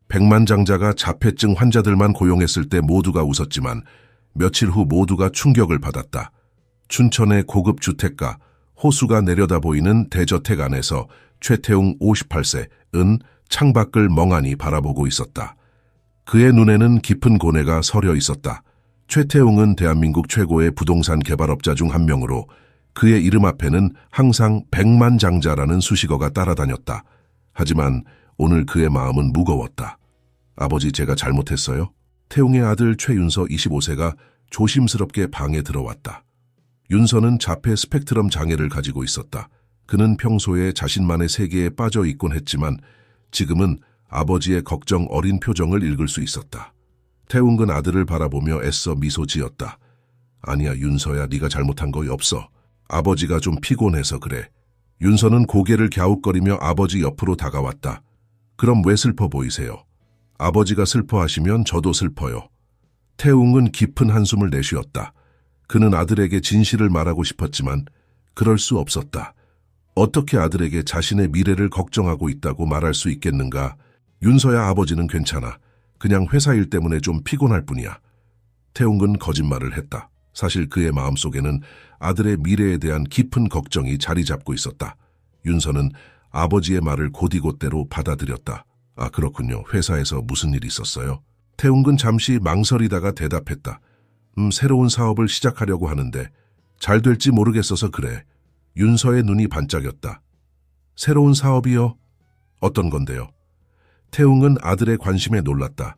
백만장자가 자폐증 환자들만 고용했을 때 모두가 웃었지만 며칠 후 모두가 충격을 받았다. 춘천의 고급 주택가, 호수가 내려다 보이는 대저택 안에서 최태웅 58세은 창밖을 멍하니 바라보고 있었다. 그의 눈에는 깊은 고뇌가 서려 있었다. 최태웅은 대한민국 최고의 부동산 개발업자 중 한 명으로 그의 이름 앞에는 항상 백만장자라는 수식어가 따라다녔다. 하지만 오늘 그의 마음은 무거웠다. 아버지, 제가 잘못했어요? 태웅의 아들 최윤서 25세가 조심스럽게 방에 들어왔다. 윤서는 자폐 스펙트럼 장애를 가지고 있었다. 그는 평소에 자신만의 세계에 빠져 있곤 했지만 지금은 아버지의 걱정 어린 표정을 읽을 수 있었다. 태웅은 아들을 바라보며 애써 미소 지었다. 아니야, 윤서야, 네가 잘못한 거 없어. 아버지가 좀 피곤해서 그래. 윤서는 고개를 갸웃거리며 아버지 옆으로 다가왔다. 그럼 왜 슬퍼 보이세요? 아버지가 슬퍼하시면 저도 슬퍼요. 태웅은 깊은 한숨을 내쉬었다. 그는 아들에게 진실을 말하고 싶었지만 그럴 수 없었다. 어떻게 아들에게 자신의 미래를 걱정하고 있다고 말할 수 있겠는가? 윤서야, 아버지는 괜찮아. 그냥 회사 일 때문에 좀 피곤할 뿐이야. 태웅은 거짓말을 했다. 사실 그의 마음속에는 아들의 미래에 대한 깊은 걱정이 자리 잡고 있었다. 윤서는 아버지의 말을 곧이곧대로 받아들였다. 아, 그렇군요. 회사에서 무슨 일이 있었어요? 태웅은 잠시 망설이다가 대답했다. 새로운 사업을 시작하려고 하는데 잘 될지 모르겠어서 그래. 윤서의 눈이 반짝였다. 새로운 사업이요? 어떤 건데요? 태웅은 아들의 관심에 놀랐다.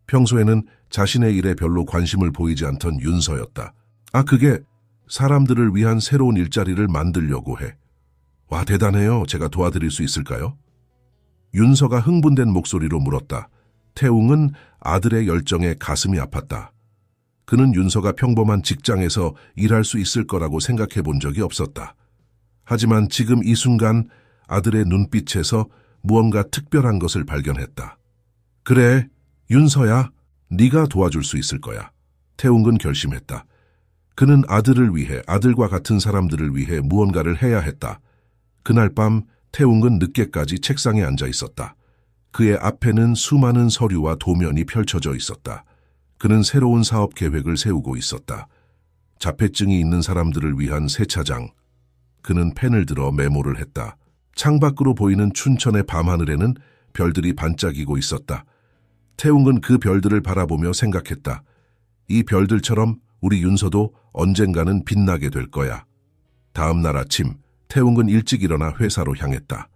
평소에는 자신의 일에 별로 관심을 보이지 않던 윤서였다. 아, 그게 사람들을 위한 새로운 일자리를 만들려고 해. 와, 대단해요. 제가 도와드릴 수 있을까요? 윤서가 흥분된 목소리로 물었다. 태웅은 아들의 열정에 가슴이 아팠다. 그는 윤서가 평범한 직장에서 일할 수 있을 거라고 생각해 본 적이 없었다. 하지만 지금 이 순간 아들의 눈빛에서 무언가 특별한 것을 발견했다. 그래, 윤서야, 네가 도와줄 수 있을 거야. 태웅은 결심했다. 그는 아들을 위해, 아들과 같은 사람들을 위해 무언가를 해야 했다. 그날 밤 태웅은 늦게까지 책상에 앉아 있었다. 그의 앞에는 수많은 서류와 도면이 펼쳐져 있었다. 그는 새로운 사업 계획을 세우고 있었다. 자폐증이 있는 사람들을 위한 세차장. 그는 펜을 들어 메모를 했다. 창밖으로 보이는 춘천의 밤하늘에는 별들이 반짝이고 있었다. 태웅은 그 별들을 바라보며 생각했다. 이 별들처럼 우리 윤서도 언젠가는 빛나게 될 거야. 다음 날 아침, 태웅은 일찍 일어나 회사로 향했다.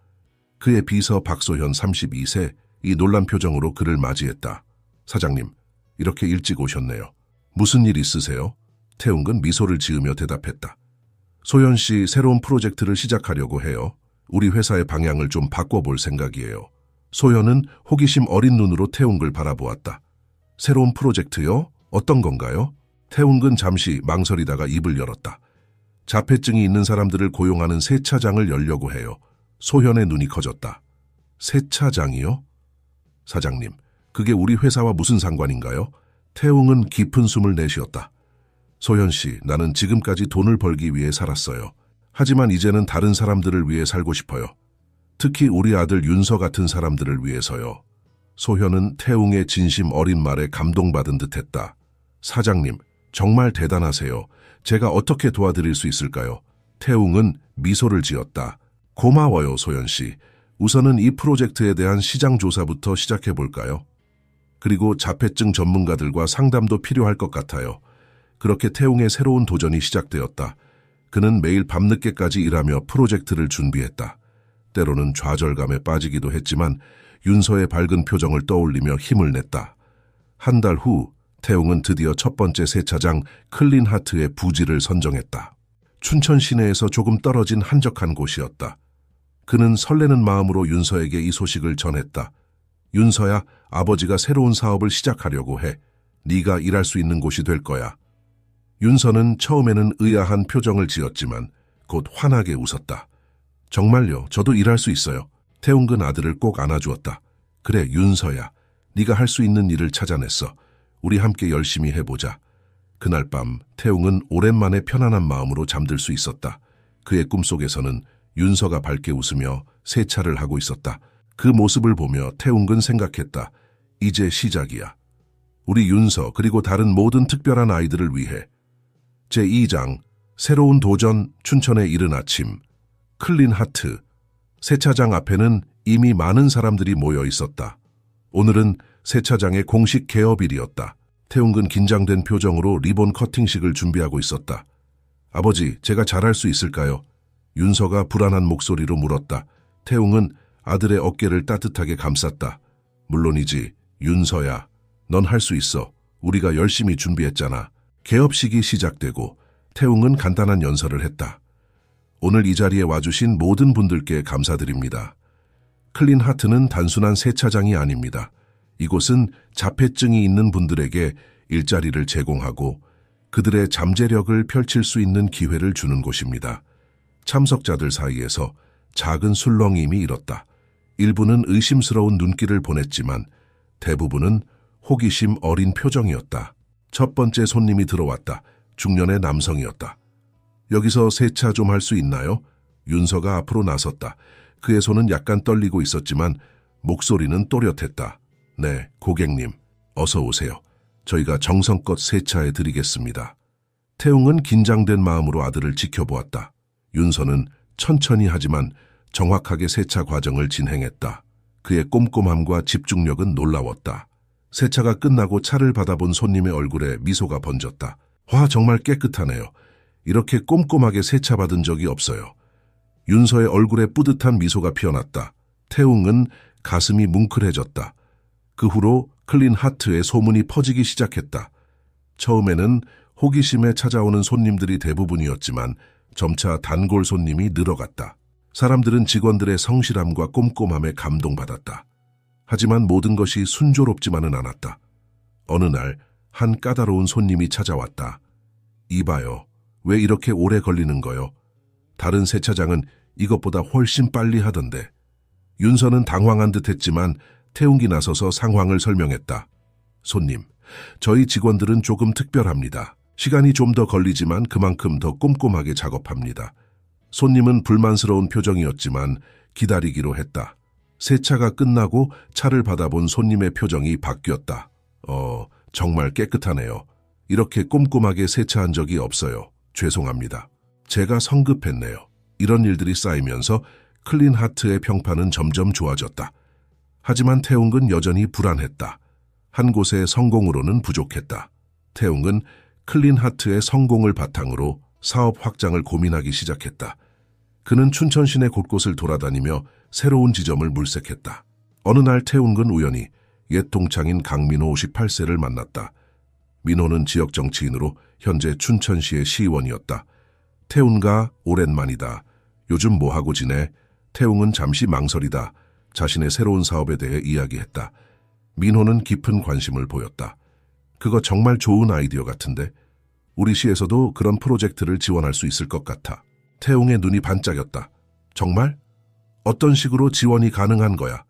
그의 비서 박소현 32세, 이 놀란 표정으로 그를 맞이했다. 사장님, 이렇게 일찍 오셨네요. 무슨 일 있으세요? 태웅은 미소를 지으며 대답했다. 소현 씨, 새로운 프로젝트를 시작하려고 해요. 우리 회사의 방향을 좀 바꿔볼 생각이에요. 소현은 호기심 어린 눈으로 태웅을 바라보았다. 새로운 프로젝트요? 어떤 건가요? 태웅은 잠시 망설이다가 입을 열었다. 자폐증이 있는 사람들을 고용하는 세차장을 열려고 해요. 소현의 눈이 커졌다. 세차장이요? 사장님, 그게 우리 회사와 무슨 상관인가요? 태웅은 깊은 숨을 내쉬었다. 소현 씨, 나는 지금까지 돈을 벌기 위해 살았어요. 하지만 이제는 다른 사람들을 위해 살고 싶어요. 특히 우리 아들 윤서 같은 사람들을 위해서요. 소현은 태웅의 진심 어린 말에 감동받은 듯했다. 사장님, 정말 대단하세요. 제가 어떻게 도와드릴 수 있을까요? 태웅은 미소를 지었다. 고마워요, 소연 씨. 우선은 이 프로젝트에 대한 시장 조사부터 시작해 볼까요? 그리고 자폐증 전문가들과 상담도 필요할 것 같아요. 그렇게 태웅의 새로운 도전이 시작되었다. 그는 매일 밤늦게까지 일하며 프로젝트를 준비했다. 때로는 좌절감에 빠지기도 했지만 윤서의 밝은 표정을 떠올리며 힘을 냈다. 한 달 후 태웅은 드디어 첫 번째 세차장 클린하트의 부지를 선정했다. 춘천 시내에서 조금 떨어진 한적한 곳이었다. 그는 설레는 마음으로 윤서에게 이 소식을 전했다. 윤서야, 아버지가 새로운 사업을 시작하려고 해. 네가 일할 수 있는 곳이 될 거야. 윤서는 처음에는 의아한 표정을 지었지만 곧 환하게 웃었다. 정말요, 저도 일할 수 있어요. 태웅은 아들을 꼭 안아주었다. 그래, 윤서야, 네가 할 수 있는 일을 찾아냈어. 우리 함께 열심히 해보자. 그날 밤 태웅은 오랜만에 편안한 마음으로 잠들 수 있었다. 그의 꿈속에서는 윤서가 밝게 웃으며 세차를 하고 있었다. 그 모습을 보며 태웅은 생각했다. 이제 시작이야. 우리 윤서 그리고 다른 모든 특별한 아이들을 위해. 제2장 새로운 도전. 춘천의 이른 아침. 클린 하트. 세차장 앞에는 이미 많은 사람들이 모여 있었다. 오늘은 세차장의 공식 개업일이었다. 태웅은 긴장된 표정으로 리본 커팅식을 준비하고 있었다. 아버지, 제가 잘할 수 있을까요? 윤서가 불안한 목소리로 물었다. 태웅은 아들의 어깨를 따뜻하게 감쌌다. 물론이지, 윤서야. 넌 할 수 있어. 우리가 열심히 준비했잖아. 개업식이 시작되고 태웅은 간단한 연설을 했다. 오늘 이 자리에 와주신 모든 분들께 감사드립니다. 클린 하트는 단순한 세차장이 아닙니다. 이곳은 자폐증이 있는 분들에게 일자리를 제공하고 그들의 잠재력을 펼칠 수 있는 기회를 주는 곳입니다. 참석자들 사이에서 작은 술렁임이 일었다. 일부는 의심스러운 눈길을 보냈지만 대부분은 호기심 어린 표정이었다. 첫 번째 손님이 들어왔다. 중년의 남성이었다. 여기서 세차 좀 할 수 있나요? 윤서가 앞으로 나섰다. 그의 손은 약간 떨리고 있었지만 목소리는 또렷했다. 네, 고객님, 어서 오세요. 저희가 정성껏 세차해 드리겠습니다. 태웅은 긴장된 마음으로 아들을 지켜보았다. 윤서는 천천히 하지만 정확하게 세차 과정을 진행했다. 그의 꼼꼼함과 집중력은 놀라웠다. 세차가 끝나고 차를 받아본 손님의 얼굴에 미소가 번졌다. 와, 정말 깨끗하네요. 이렇게 꼼꼼하게 세차받은 적이 없어요. 윤서의 얼굴에 뿌듯한 미소가 피어났다. 태웅은 가슴이 뭉클해졌다. 그 후로 클린 하트의 소문이 퍼지기 시작했다. 처음에는 호기심에 찾아오는 손님들이 대부분이었지만 점차 단골 손님이 늘어갔다. 사람들은 직원들의 성실함과 꼼꼼함에 감동받았다. 하지만 모든 것이 순조롭지만은 않았다. 어느 날 한 까다로운 손님이 찾아왔다. 이봐요. 왜 이렇게 오래 걸리는 거요? 다른 세차장은 이것보다 훨씬 빨리 하던데. 윤서는 당황한 듯 했지만 태웅이 나서서 상황을 설명했다. 손님, 저희 직원들은 조금 특별합니다. 시간이 좀 더 걸리지만 그만큼 더 꼼꼼하게 작업합니다. 손님은 불만스러운 표정이었지만 기다리기로 했다. 세차가 끝나고 차를 받아본 손님의 표정이 바뀌었다. 정말 깨끗하네요. 이렇게 꼼꼼하게 세차한 적이 없어요. 죄송합니다. 제가 성급했네요. 이런 일들이 쌓이면서 클린 하트의 평판은 점점 좋아졌다. 하지만 태웅은 여전히 불안했다. 한 곳의 성공으로는 부족했다. 태웅은 클린 하트의 성공을 바탕으로 사업 확장을 고민하기 시작했다. 그는 춘천 시내 곳곳을 돌아다니며 새로운 지점을 물색했다. 어느 날 태웅은 우연히 옛 동창인 강민호 58세를 만났다. 민호는 지역 정치인으로 현재 춘천시의 시의원이었다. 태웅과 오랜만이다. 요즘 뭐하고 지내? 태웅은 잠시 망설이다. 자신의 새로운 사업에 대해 이야기했다. 민호는 깊은 관심을 보였다. 그거 정말 좋은 아이디어 같은데? 우리 시에서도 그런 프로젝트를 지원할 수 있을 것 같아. 태웅의 눈이 반짝였다. 정말? 어떤 식으로 지원이 가능한 거야?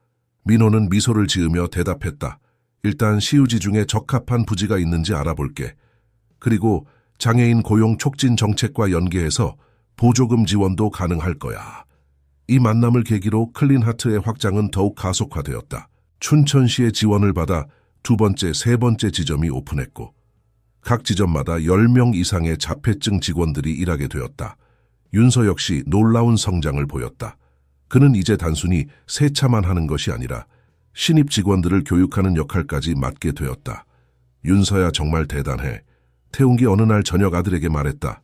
민호는 미소를 지으며 대답했다. 일단 시유지 중에 적합한 부지가 있는지 알아볼게. 그리고 장애인 고용 촉진 정책과 연계해서 보조금 지원도 가능할 거야. 이 만남을 계기로 클린 하트의 확장은 더욱 가속화되었다. 춘천시의 지원을 받아 두 번째, 세 번째 지점이 오픈했고 각 지점마다 10명 이상의 자폐증 직원들이 일하게 되었다. 윤서 역시 놀라운 성장을 보였다. 그는 이제 단순히 세차만 하는 것이 아니라 신입 직원들을 교육하는 역할까지 맡게 되었다. 윤서야 정말 대단해. 태웅이 어느 날 저녁 아들에게 말했다.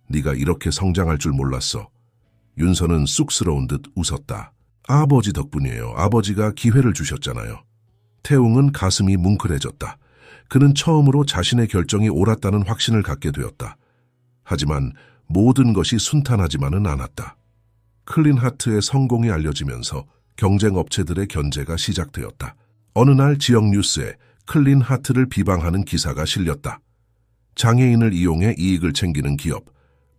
네가 이렇게 성장할 줄 몰랐어. 윤서는 쑥스러운 듯 웃었다. 아버지 덕분이에요. 아버지가 기회를 주셨잖아요. 태웅은 가슴이 뭉클해졌다. 그는 처음으로 자신의 결정이 옳았다는 확신을 갖게 되었다. 하지만 모든 것이 순탄하지만은 않았다. 클린 하트의 성공이 알려지면서 경쟁 업체들의 견제가 시작되었다. 어느 날 지역 뉴스에 클린 하트를 비방하는 기사가 실렸다. 장애인을 이용해 이익을 챙기는 기업,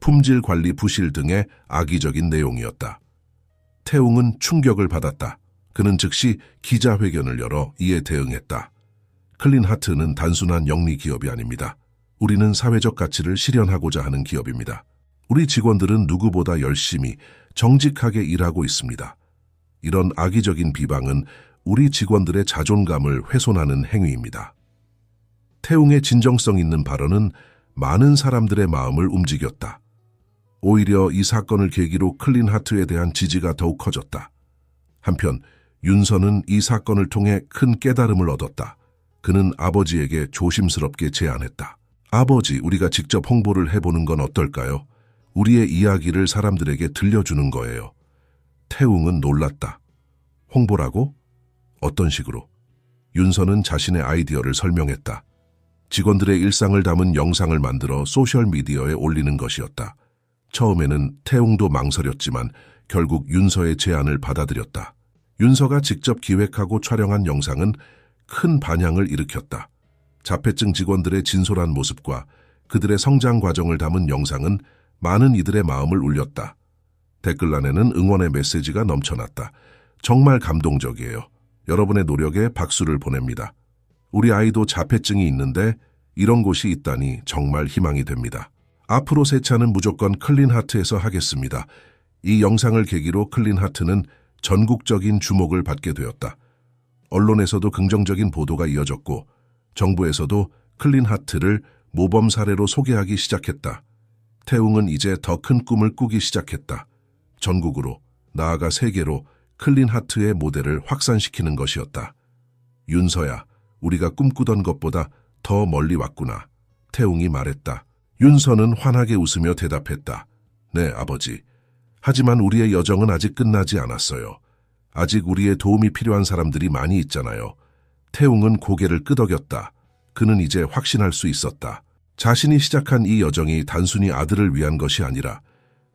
품질 관리 부실 등의 악의적인 내용이었다. 태웅은 충격을 받았다. 그는 즉시 기자회견을 열어 이에 대응했다. 클린 하트는 단순한 영리 기업이 아닙니다. 우리는 사회적 가치를 실현하고자 하는 기업입니다. 우리 직원들은 누구보다 열심히 정직하게 일하고 있습니다. 이런 악의적인 비방은 우리 직원들의 자존감을 훼손하는 행위입니다. 태웅의 진정성 있는 발언은 많은 사람들의 마음을 움직였다. 오히려 이 사건을 계기로 클린하트에 대한 지지가 더욱 커졌다. 한편 윤서는 이 사건을 통해 큰 깨달음을 얻었다. 그는 아버지에게 조심스럽게 제안했다. 아버지, 우리가 직접 홍보를 해보는 건 어떨까요? 우리의 이야기를 사람들에게 들려주는 거예요. 태웅은 놀랐다. 홍보라고? 어떤 식으로? 윤서는 자신의 아이디어를 설명했다. 직원들의 일상을 담은 영상을 만들어 소셜미디어에 올리는 것이었다. 처음에는 태웅도 망설였지만 결국 윤서의 제안을 받아들였다. 윤서가 직접 기획하고 촬영한 영상은 큰 반향을 일으켰다. 자폐증 직원들의 진솔한 모습과 그들의 성장 과정을 담은 영상은 많은 이들의 마음을 울렸다. 댓글란에는 응원의 메시지가 넘쳐났다. 정말 감동적이에요. 여러분의 노력에 박수를 보냅니다. 우리 아이도 자폐증이 있는데 이런 곳이 있다니 정말 희망이 됩니다. 앞으로 세차는 무조건 클린하트에서 하겠습니다. 이 영상을 계기로 클린하트는 전국적인 주목을 받게 되었다. 언론에서도 긍정적인 보도가 이어졌고 정부에서도 클린하트를 모범 사례로 소개하기 시작했다. 태웅은 이제 더 큰 꿈을 꾸기 시작했다. 전국으로, 나아가 세계로 클린하트의 모델을 확산시키는 것이었다. 윤서야, 우리가 꿈꾸던 것보다 더 멀리 왔구나. 태웅이 말했다. 윤서는 환하게 웃으며 대답했다. 네, 아버지. 하지만 우리의 여정은 아직 끝나지 않았어요. 아직 우리의 도움이 필요한 사람들이 많이 있잖아요. 태웅은 고개를 끄덕였다. 그는 이제 확신할 수 있었다. 자신이 시작한 이 여정이 단순히 아들을 위한 것이 아니라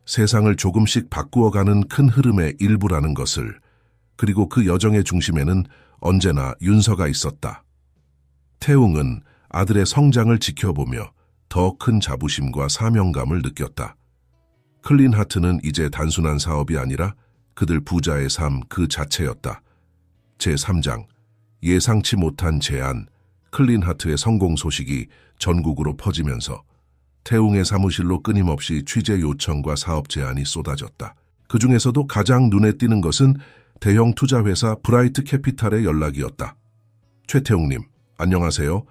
세상을 조금씩 바꾸어가는 큰 흐름의 일부라는 것을, 그리고 그 여정의 중심에는 언제나 윤서가 있었다. 태웅은 아들의 성장을 지켜보며 더 큰 자부심과 사명감을 느꼈다. 클린하트는 이제 단순한 사업이 아니라 그들 부자의 삶 그 자체였다. 제3장, 예상치 못한 제안, 클린하트의 성공 소식이 전국으로 퍼지면서 태웅의 사무실로 끊임없이 취재 요청과 사업 제안이 쏟아졌다. 그 중에서도 가장 눈에 띄는 것은 대형 투자회사 브라이트 캐피탈의 연락이었다. 최태웅님, 안녕하세요.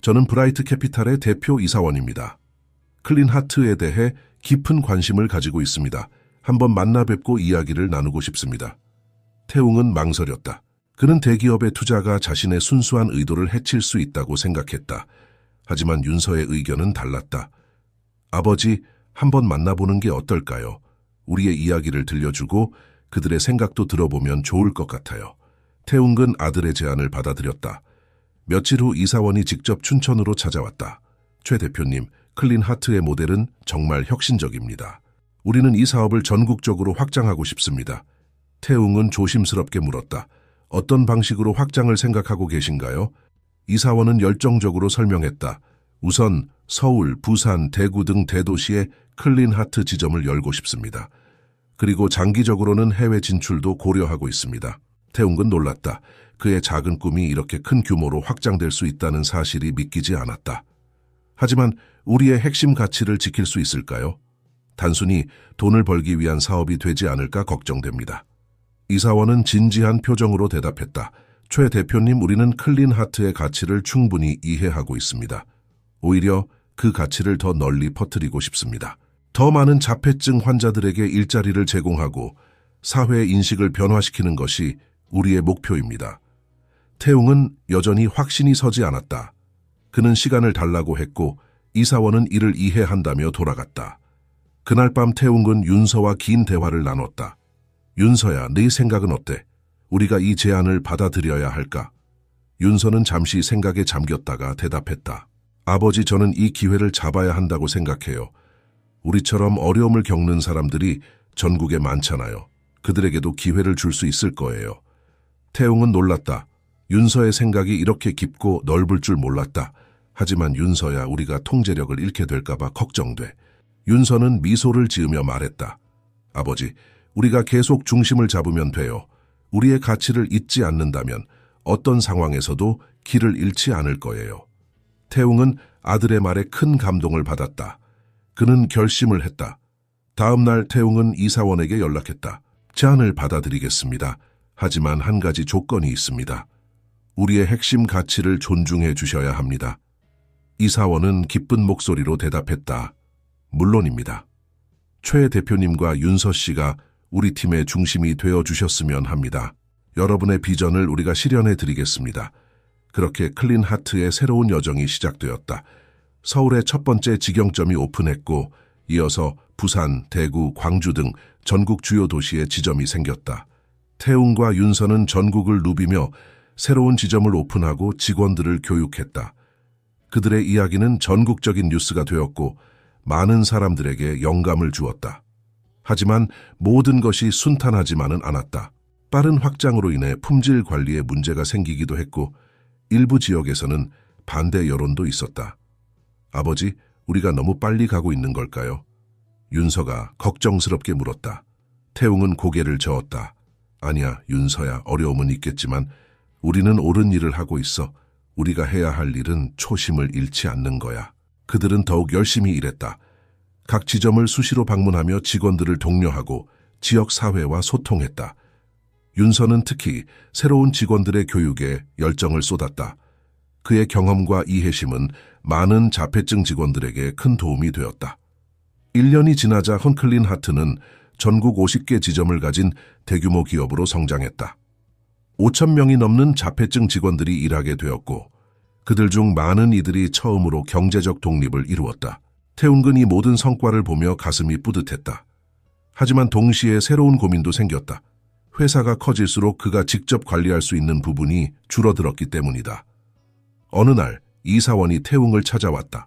저는 브라이트 캐피탈의 대표 이사원입니다. 클린하트에 대해 깊은 관심을 가지고 있습니다. 한번 만나 뵙고 이야기를 나누고 싶습니다. 태웅은 망설였다. 그는 대기업의 투자가 자신의 순수한 의도를 해칠 수 있다고 생각했다. 하지만 윤서의 의견은 달랐다. 아버지, 한번 만나보는 게 어떨까요? 우리의 이야기를 들려주고 그들의 생각도 들어보면 좋을 것 같아요. 태웅은 아들의 제안을 받아들였다. 며칠 후 이사원이 직접 춘천으로 찾아왔다. 최 대표님, 클린하트의 모델은 정말 혁신적입니다. 우리는 이 사업을 전국적으로 확장하고 싶습니다. 태웅은 조심스럽게 물었다. 어떤 방식으로 확장을 생각하고 계신가요? 이사원은 열정적으로 설명했다. 우선 서울, 부산, 대구 등 대도시에 클린하트 지점을 열고 싶습니다. 그리고 장기적으로는 해외 진출도 고려하고 있습니다. 태웅은 놀랐다. 그의 작은 꿈이 이렇게 큰 규모로 확장될 수 있다는 사실이 믿기지 않았다. 하지만 우리의 핵심 가치를 지킬 수 있을까요? 단순히 돈을 벌기 위한 사업이 되지 않을까 걱정됩니다. 이사원은 진지한 표정으로 대답했다. 최 대표님, 우리는 클린하트의 가치를 충분히 이해하고 있습니다. 오히려 그 가치를 더 널리 퍼뜨리고 싶습니다. 더 많은 자폐증 환자들에게 일자리를 제공하고 사회 인식을 변화시키는 것이 우리의 목표입니다. 태웅은 여전히 확신이 서지 않았다. 그는 시간을 달라고 했고 이사원은 이를 이해한다며 돌아갔다. 그날 밤 태웅은 윤서와 긴 대화를 나눴다. 윤서야, 네 생각은 어때? 우리가 이 제안을 받아들여야 할까? 윤서는 잠시 생각에 잠겼다가 대답했다. 아버지, 저는 이 기회를 잡아야 한다고 생각해요. 우리처럼 어려움을 겪는 사람들이 전국에 많잖아요. 그들에게도 기회를 줄 수 있을 거예요. 태웅은 놀랐다. 윤서의 생각이 이렇게 깊고 넓을 줄 몰랐다. 하지만 윤서야, 우리가 통제력을 잃게 될까봐 걱정돼. 윤서는 미소를 지으며 말했다. 아버지, 우리가 계속 중심을 잡으면 돼요. 우리의 가치를 잊지 않는다면 어떤 상황에서도 길을 잃지 않을 거예요. 태웅은 아들의 말에 큰 감동을 받았다. 그는 결심을 했다. 다음 날 태웅은 이사원에게 연락했다. 제안을 받아들이겠습니다. 하지만 한 가지 조건이 있습니다. 우리의 핵심 가치를 존중해 주셔야 합니다. 이사원은 기쁜 목소리로 대답했다. 물론입니다. 최 대표님과 윤서 씨가 우리 팀의 중심이 되어 주셨으면 합니다. 여러분의 비전을 우리가 실현해 드리겠습니다. 그렇게 클린 하트의 새로운 여정이 시작되었다. 서울의 첫 번째 직영점이 오픈했고 이어서 부산, 대구, 광주 등 전국 주요 도시에 지점이 생겼다. 태웅과 윤서는 전국을 누비며 새로운 지점을 오픈하고 직원들을 교육했다. 그들의 이야기는 전국적인 뉴스가 되었고 많은 사람들에게 영감을 주었다. 하지만 모든 것이 순탄하지만은 않았다. 빠른 확장으로 인해 품질 관리에 문제가 생기기도 했고 일부 지역에서는 반대 여론도 있었다. 아버지, 우리가 너무 빨리 가고 있는 걸까요? 윤서가 걱정스럽게 물었다. 태웅은 고개를 저었다. 아니야, 윤서야, 어려움은 있겠지만 우리는 옳은 일을 하고 있어. 우리가 해야 할 일은 초심을 잃지 않는 거야. 그들은 더욱 열심히 일했다. 각 지점을 수시로 방문하며 직원들을 독려하고 지역 사회와 소통했다. 윤서는 특히 새로운 직원들의 교육에 열정을 쏟았다. 그의 경험과 이해심은 많은 자폐증 직원들에게 큰 도움이 되었다. 1년이 지나자 헌클린 하트는 전국 50개 지점을 가진 대규모 기업으로 성장했다. 5,000명이 넘는 자폐증 직원들이 일하게 되었고 그들 중 많은 이들이 처음으로 경제적 독립을 이루었다. 태웅은 이 모든 성과를 보며 가슴이 뿌듯했다. 하지만 동시에 새로운 고민도 생겼다. 회사가 커질수록 그가 직접 관리할 수 있는 부분이 줄어들었기 때문이다. 어느 날 이사원이 태웅을 찾아왔다.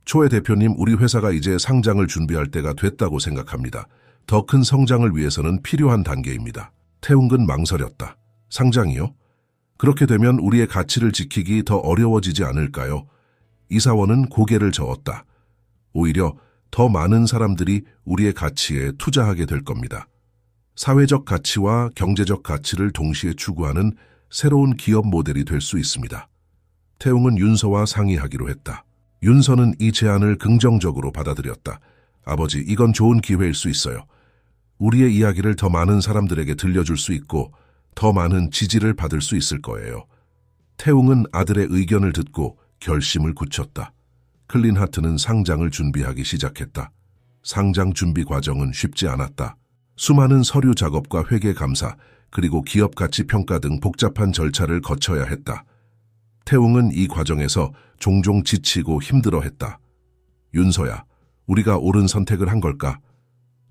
초에 대표님, 우리 회사가 이제 상장을 준비할 때가 됐다고 생각합니다. 더 큰 성장을 위해서는 필요한 단계입니다. 태웅은 망설였다. 상장이요? 그렇게 되면 우리의 가치를 지키기 더 어려워지지 않을까요? 이사원은 고개를 저었다. 오히려 더 많은 사람들이 우리의 가치에 투자하게 될 겁니다. 사회적 가치와 경제적 가치를 동시에 추구하는 새로운 기업 모델이 될 수 있습니다. 태웅은 윤서와 상의하기로 했다. 윤서는 이 제안을 긍정적으로 받아들였다. 아버지, 이건 좋은 기회일 수 있어요. 우리의 이야기를 더 많은 사람들에게 들려줄 수 있고 더 많은 지지를 받을 수 있을 거예요. 태웅은 아들의 의견을 듣고 결심을 굳혔다. 클린 하트는 상장을 준비하기 시작했다. 상장 준비 과정은 쉽지 않았다. 수많은 서류 작업과 회계 감사, 그리고 기업 가치 평가 등 복잡한 절차를 거쳐야 했다. 태웅은 이 과정에서 종종 지치고 힘들어했다. 윤서야, 우리가 옳은 선택을 한 걸까?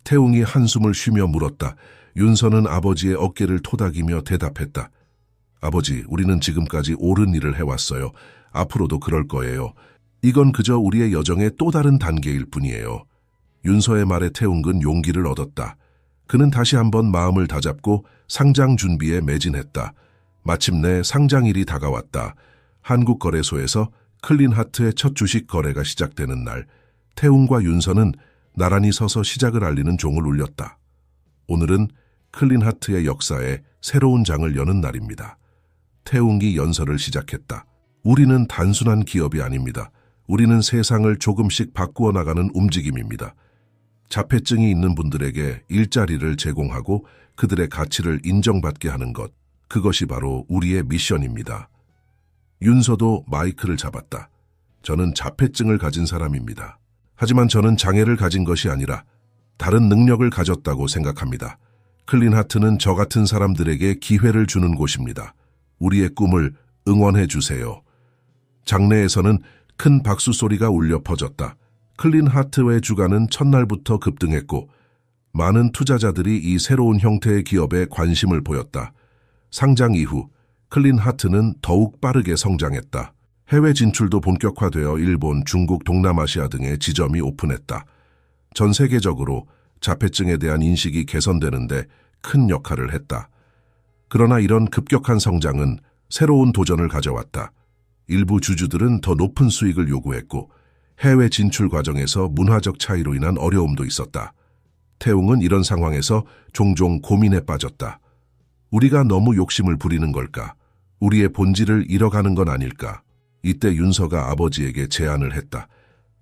태웅이 한숨을 쉬며 물었다. 윤서는 아버지의 어깨를 토닥이며 대답했다. 아버지, 우리는 지금까지 옳은 일을 해왔어요. 앞으로도 그럴 거예요. 이건 그저 우리의 여정의 또 다른 단계일 뿐이에요. 윤서의 말에 태웅은 용기를 얻었다. 그는 다시 한번 마음을 다잡고 상장 준비에 매진했다. 마침내 상장일이 다가왔다. 한국거래소에서 클린 하트의 첫 주식 거래가 시작되는 날, 태웅과 윤서는 나란히 서서 시작을 알리는 종을 울렸다. 오늘은 클린 하트의 역사에 새로운 장을 여는 날입니다. 태웅이 연설을 시작했다. 우리는 단순한 기업이 아닙니다. 우리는 세상을 조금씩 바꾸어 나가는 움직임입니다. 자폐증이 있는 분들에게 일자리를 제공하고 그들의 가치를 인정받게 하는 것, 그것이 바로 우리의 미션입니다. 윤서도 마이크를 잡았다. 저는 자폐증을 가진 사람입니다. 하지만 저는 장애를 가진 것이 아니라 다른 능력을 가졌다고 생각합니다. 클린 하트는 저 같은 사람들에게 기회를 주는 곳입니다. 우리의 꿈을 응원해 주세요. 장내에서는 큰 박수 소리가 울려 퍼졌다. 클린 하트의 주가는 첫날부터 급등했고 많은 투자자들이 이 새로운 형태의 기업에 관심을 보였다. 상장 이후 클린 하트는 더욱 빠르게 성장했다. 해외 진출도 본격화되어 일본, 중국, 동남아시아 등의 지점이 오픈했다. 전 세계적으로 자폐증에 대한 인식이 개선되는데 큰 역할을 했다. 그러나 이런 급격한 성장은 새로운 도전을 가져왔다. 일부 주주들은 더 높은 수익을 요구했고 해외 진출 과정에서 문화적 차이로 인한 어려움도 있었다. 태웅은 이런 상황에서 종종 고민에 빠졌다. 우리가 너무 욕심을 부리는 걸까? 우리의 본질을 잃어가는 건 아닐까? 이때 윤서가 아버지에게 제안을 했다.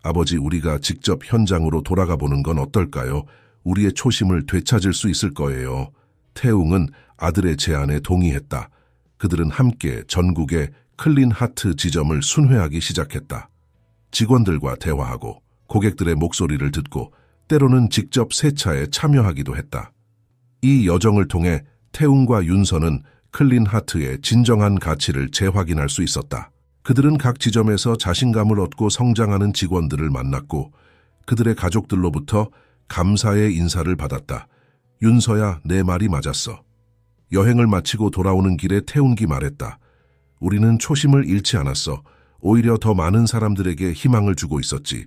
아버지, 우리가 직접 현장으로 돌아가 보는 건 어떨까요? 우리의 초심을 되찾을 수 있을 거예요. 태웅은 아들의 제안에 동의했다. 그들은 함께 전국의 클린 하트 지점을 순회하기 시작했다. 직원들과 대화하고 고객들의 목소리를 듣고 때로는 직접 세차에 참여하기도 했다. 이 여정을 통해 태웅과 윤서는 클린 하트의 진정한 가치를 재확인할 수 있었다. 그들은 각 지점에서 자신감을 얻고 성장하는 직원들을 만났고 그들의 가족들로부터 감사의 인사를 받았다. 윤서야, 내 말이 맞았어. 여행을 마치고 돌아오는 길에 태웅기 말했다. 우리는 초심을 잃지 않았어. 오히려 더 많은 사람들에게 희망을 주고 있었지.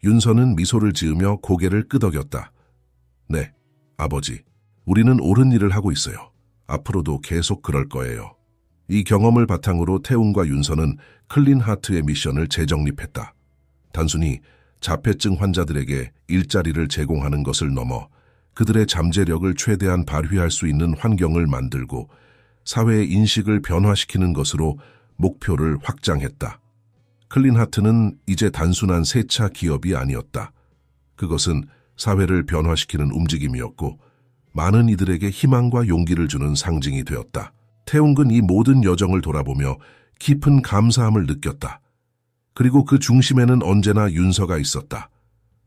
윤서는 미소를 지으며 고개를 끄덕였다. 네, 아버지. 우리는 옳은 일을 하고 있어요. 앞으로도 계속 그럴 거예요. 이 경험을 바탕으로 태웅과 윤서는 클린 하트의 미션을 재정립했다. 단순히 자폐증 환자들에게 일자리를 제공하는 것을 넘어 그들의 잠재력을 최대한 발휘할 수 있는 환경을 만들고 사회의 인식을 변화시키는 것으로 목표를 확장했다. 클린 하트는 이제 단순한 세차 기업이 아니었다. 그것은 사회를 변화시키는 움직임이었고 많은 이들에게 희망과 용기를 주는 상징이 되었다. 태웅은 이 모든 여정을 돌아보며 깊은 감사함을 느꼈다. 그리고 그 중심에는 언제나 윤서가 있었다.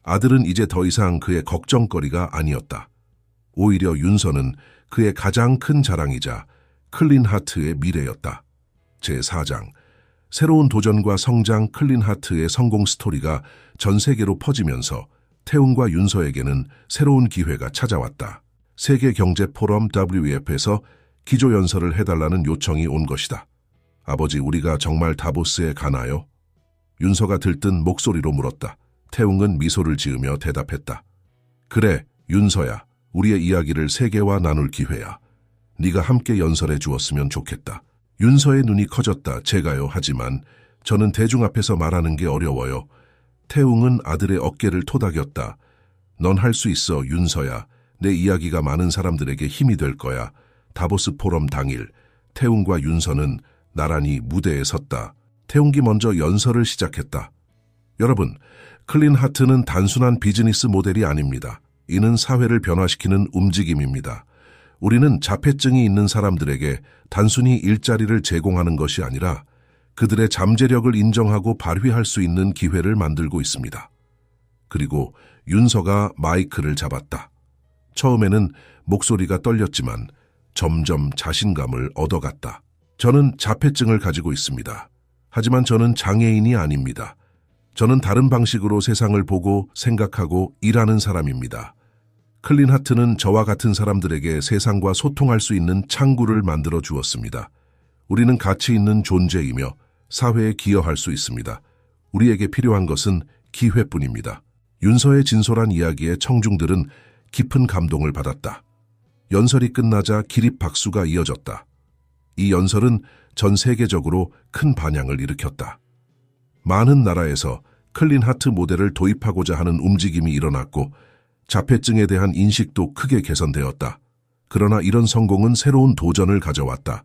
아들은 이제 더 이상 그의 걱정거리가 아니었다. 오히려 윤서는 그의 가장 큰 자랑이자 클린 하트의 미래였다. 제4장, 새로운 도전과 성장. 클린 하트의 성공 스토리가 전 세계로 퍼지면서 태웅과 윤서에게는 새로운 기회가 찾아왔다. 세계경제포럼 WEF에서 기조연설을 해달라는 요청이 온 것이다. 아버지, 우리가 정말 다보스에 가나요? 윤서가 들뜬 목소리로 물었다. 태웅은 미소를 지으며 대답했다. 그래, 윤서야. 우리의 이야기를 세계와 나눌 기회야. 네가 함께 연설해 주었으면 좋겠다. 윤서의 눈이 커졌다. 제가요. 하지만 저는 대중 앞에서 말하는 게 어려워요. 태웅은 아들의 어깨를 토닥였다. 넌 할 수 있어, 윤서야. 내 이야기가 많은 사람들에게 힘이 될 거야. 다보스 포럼 당일, 태웅과 윤서는 나란히 무대에 섰다. 태웅이 먼저 연설을 시작했다. 여러분, 클린 하트는 단순한 비즈니스 모델이 아닙니다. 이는 사회를 변화시키는 움직임입니다. 우리는 자폐증이 있는 사람들에게 단순히 일자리를 제공하는 것이 아니라 그들의 잠재력을 인정하고 발휘할 수 있는 기회를 만들고 있습니다. 그리고 윤서가 마이크를 잡았다. 처음에는 목소리가 떨렸지만 점점 자신감을 얻어갔다. 저는 자폐증을 가지고 있습니다. 하지만 저는 장애인이 아닙니다. 저는 다른 방식으로 세상을 보고 생각하고 일하는 사람입니다. 클린 하트는 저와 같은 사람들에게 세상과 소통할 수 있는 창구를 만들어 주었습니다. 우리는 가치 있는 존재이며 사회에 기여할 수 있습니다. 우리에게 필요한 것은 기회뿐입니다. 윤서의 진솔한 이야기에 청중들은 깊은 감동을 받았다. 연설이 끝나자 기립 박수가 이어졌다. 이 연설은 전 세계적으로 큰 반향을 일으켰다. 많은 나라에서 클린 하트 모델을 도입하고자 하는 움직임이 일어났고 자폐증에 대한 인식도 크게 개선되었다. 그러나 이런 성공은 새로운 도전을 가져왔다.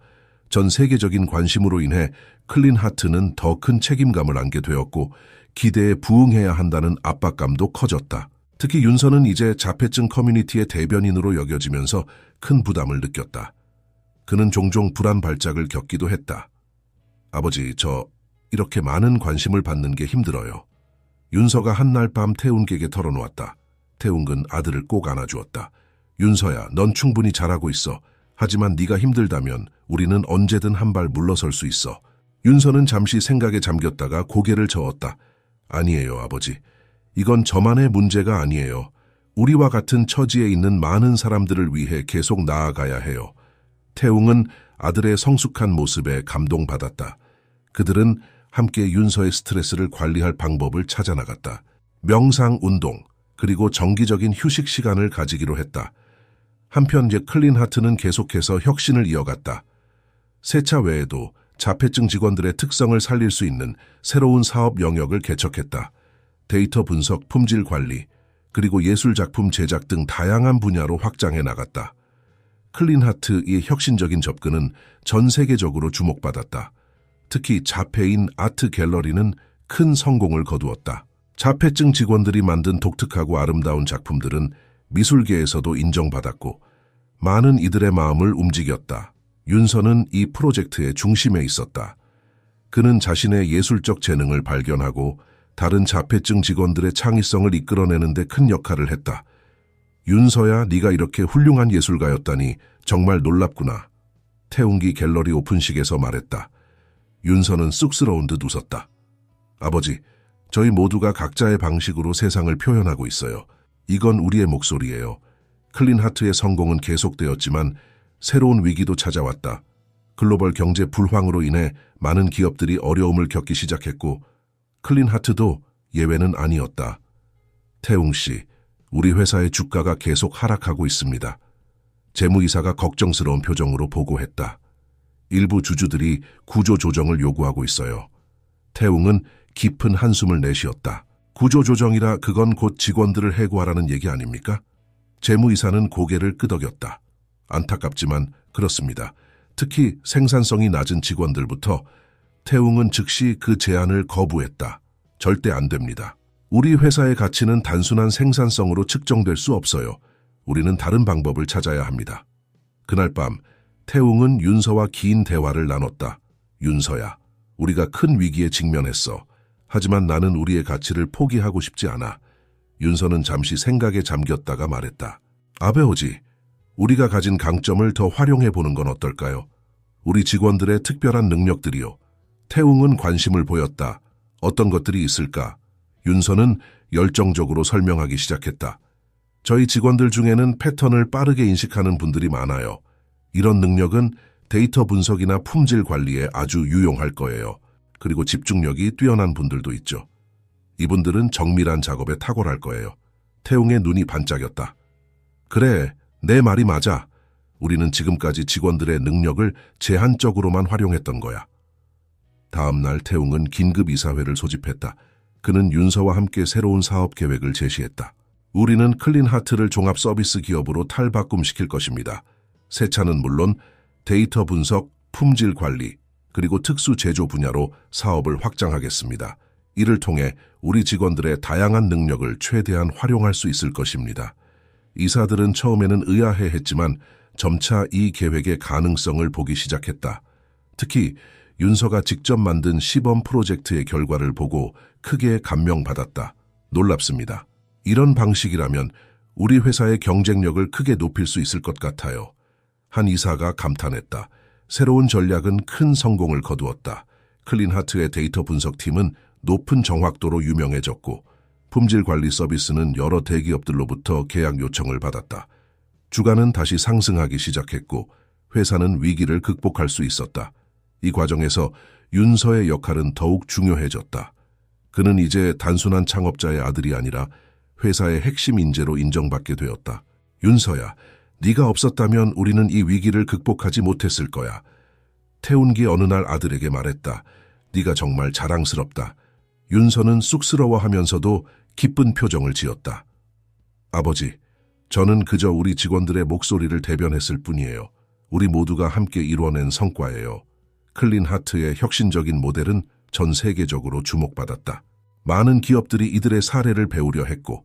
전 세계적인 관심으로 인해 클린 하트는 더 큰 책임감을 안게 되었고 기대에 부응해야 한다는 압박감도 커졌다. 특히 윤서는 이제 자폐증 커뮤니티의 대변인으로 여겨지면서 큰 부담을 느꼈다. 그는 종종 불안 발작을 겪기도 했다. 아버지, 저 이렇게 많은 관심을 받는 게 힘들어요. 윤서가 한날 밤 태웅에게 털어놓았다. 태웅은 아들을 꼭 안아주었다. 윤서야, 넌 충분히 잘하고 있어. 하지만 네가 힘들다면 우리는 언제든 한 발 물러설 수 있어. 윤서는 잠시 생각에 잠겼다가 고개를 저었다. 아니에요, 아버지. 이건 저만의 문제가 아니에요. 우리와 같은 처지에 있는 많은 사람들을 위해 계속 나아가야 해요. 태웅은 아들의 성숙한 모습에 감동받았다. 그들은 함께 윤서의 스트레스를 관리할 방법을 찾아 나갔다. 명상, 운동, 그리고 정기적인 휴식 시간을 가지기로 했다. 한편 클린 하트는 계속해서 혁신을 이어갔다. 세차 외에도 자폐증 직원들의 특성을 살릴 수 있는 새로운 사업 영역을 개척했다. 데이터 분석, 품질 관리, 그리고 예술작품 제작 등 다양한 분야로 확장해 나갔다. 클린 하트의 혁신적인 접근은 전 세계적으로 주목받았다. 특히 자폐인 아트 갤러리는 큰 성공을 거두었다. 자폐증 직원들이 만든 독특하고 아름다운 작품들은 미술계에서도 인정받았고 많은 이들의 마음을 움직였다. 윤서는 이 프로젝트의 중심에 있었다. 그는 자신의 예술적 재능을 발견하고 다른 자폐증 직원들의 창의성을 이끌어내는 데 큰 역할을 했다. 윤서야, 네가 이렇게 훌륭한 예술가였다니 정말 놀랍구나. 태웅기 갤러리 오픈식에서 말했다. 윤서는 쑥스러운 듯 웃었다. 아버지, 저희 모두가 각자의 방식으로 세상을 표현하고 있어요. 이건 우리의 목소리예요. 클린하트의 성공은 계속되었지만 새로운 위기도 찾아왔다. 글로벌 경제 불황으로 인해 많은 기업들이 어려움을 겪기 시작했고 클린하트도 예외는 아니었다. 태웅 씨, 우리 회사의 주가가 계속 하락하고 있습니다. 재무이사가 걱정스러운 표정으로 보고했다. 일부 주주들이 구조조정을 요구하고 있어요. 태웅은 깊은 한숨을 내쉬었다. 구조조정이라 그건 곧 직원들을 해고하라는 얘기 아닙니까? 재무이사는 고개를 끄덕였다. 안타깝지만 그렇습니다. 특히 생산성이 낮은 직원들부터. 태웅은 즉시 그 제안을 거부했다. 절대 안 됩니다. 우리 회사의 가치는 단순한 생산성으로 측정될 수 없어요. 우리는 다른 방법을 찾아야 합니다. 그날 밤 태웅은 윤서와 긴 대화를 나눴다. 윤서야, 우리가 큰 위기에 직면했어. 하지만 나는 우리의 가치를 포기하고 싶지 않아. 윤서는 잠시 생각에 잠겼다가 말했다. 아베오지, 우리가 가진 강점을 더 활용해 보는 건 어떨까요? 우리 직원들의 특별한 능력들이요. 태웅은 관심을 보였다. 어떤 것들이 있을까? 윤서는 열정적으로 설명하기 시작했다. 저희 직원들 중에는 패턴을 빠르게 인식하는 분들이 많아요. 이런 능력은 데이터 분석이나 품질 관리에 아주 유용할 거예요. 그리고 집중력이 뛰어난 분들도 있죠. 이분들은 정밀한 작업에 탁월할 거예요. 태웅의 눈이 반짝였다. 그래, 내 말이 맞아. 우리는 지금까지 직원들의 능력을 제한적으로만 활용했던 거야. 다음 날 태웅은 긴급 이사회를 소집했다. 그는 윤서와 함께 새로운 사업 계획을 제시했다. 우리는 클린하트를 종합 서비스 기업으로 탈바꿈시킬 것입니다. 세차는 물론 데이터 분석, 품질 관리, 그리고 특수 제조 분야로 사업을 확장하겠습니다. 이를 통해 우리 직원들의 다양한 능력을 최대한 활용할 수 있을 것입니다. 이사들은 처음에는 의아해했지만 점차 이 계획의 가능성을 보기 시작했다. 특히 윤서가 직접 만든 시범 프로젝트의 결과를 보고 크게 감명받았다. 놀랍습니다. 이런 방식이라면 우리 회사의 경쟁력을 크게 높일 수 있을 것 같아요. 한 이사가 감탄했다. 새로운 전략은 큰 성공을 거두었다. 클린하트의 데이터 분석팀은 높은 정확도로 유명해졌고 품질 관리 서비스는 여러 대기업들로부터 계약 요청을 받았다. 주가는 다시 상승하기 시작했고 회사는 위기를 극복할 수 있었다. 이 과정에서 윤서의 역할은 더욱 중요해졌다. 그는 이제 단순한 창업자의 아들이 아니라 회사의 핵심 인재로 인정받게 되었다. 윤서야, 네가 없었다면 우리는 이 위기를 극복하지 못했을 거야. 태운기 어느 날 아들에게 말했다. 네가 정말 자랑스럽다. 윤서는 쑥스러워하면서도 기쁜 표정을 지었다. 아버지, 저는 그저 우리 직원들의 목소리를 대변했을 뿐이에요. 우리 모두가 함께 이뤄낸 성과예요. 클린하트의 혁신적인 모델은 전 세계적으로 주목받았다. 많은 기업들이 이들의 사례를 배우려 했고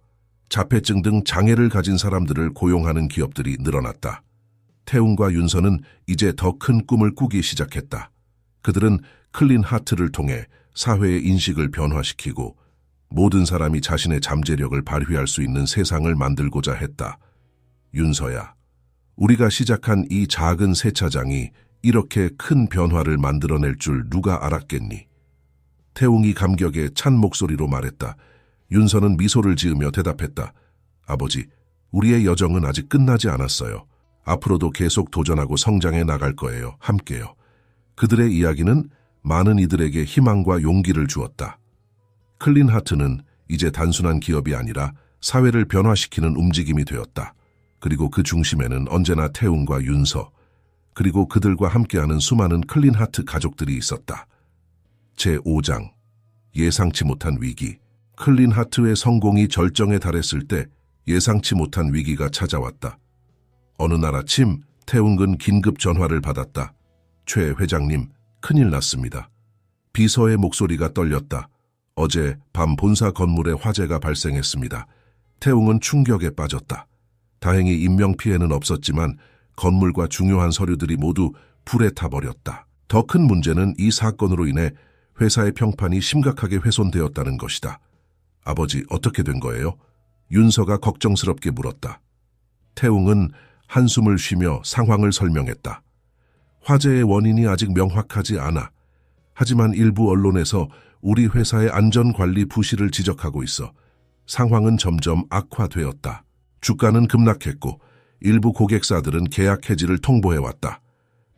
자폐증 등 장애를 가진 사람들을 고용하는 기업들이 늘어났다. 태웅과 윤서는 이제 더 큰 꿈을 꾸기 시작했다. 그들은 클린하트를 통해 사회의 인식을 변화시키고 모든 사람이 자신의 잠재력을 발휘할 수 있는 세상을 만들고자 했다. 윤서야, 우리가 시작한 이 작은 세차장이 이렇게 큰 변화를 만들어낼 줄 누가 알았겠니? 태웅이 감격에 찬 목소리로 말했다. 윤서는 미소를 지으며 대답했다. 아버지, 우리의 여정은 아직 끝나지 않았어요. 앞으로도 계속 도전하고 성장해 나갈 거예요. 함께요. 그들의 이야기는 많은 이들에게 희망과 용기를 주었다. 클린하트는 이제 단순한 기업이 아니라 사회를 변화시키는 움직임이 되었다. 그리고 그 중심에는 언제나 태웅과 윤서, 그리고 그들과 함께하는 수많은 클린하트 가족들이 있었다. 제5장, 예상치 못한 위기. 클린하트의 성공이 절정에 달했을 때 예상치 못한 위기가 찾아왔다. 어느 날 아침 태웅은 긴급 전화를 받았다. 최 회장님, 큰일 났습니다. 비서의 목소리가 떨렸다. 어제 밤 본사 건물에 화재가 발생했습니다. 태웅은 충격에 빠졌다. 다행히 인명피해는 없었지만 건물과 중요한 서류들이 모두 불에 타버렸다. 더 큰 문제는 이 사건으로 인해 회사의 평판이 심각하게 훼손되었다는 것이다. 아버지, 어떻게 된 거예요? 윤서가 걱정스럽게 물었다. 태웅은 한숨을 쉬며 상황을 설명했다. 화재의 원인이 아직 명확하지 않아. 하지만 일부 언론에서 우리 회사의 안전관리 부실을 지적하고 있어 상황은 점점 악화되었다. 주가는 급락했고 일부 고객사들은 계약 해지를 통보해왔다.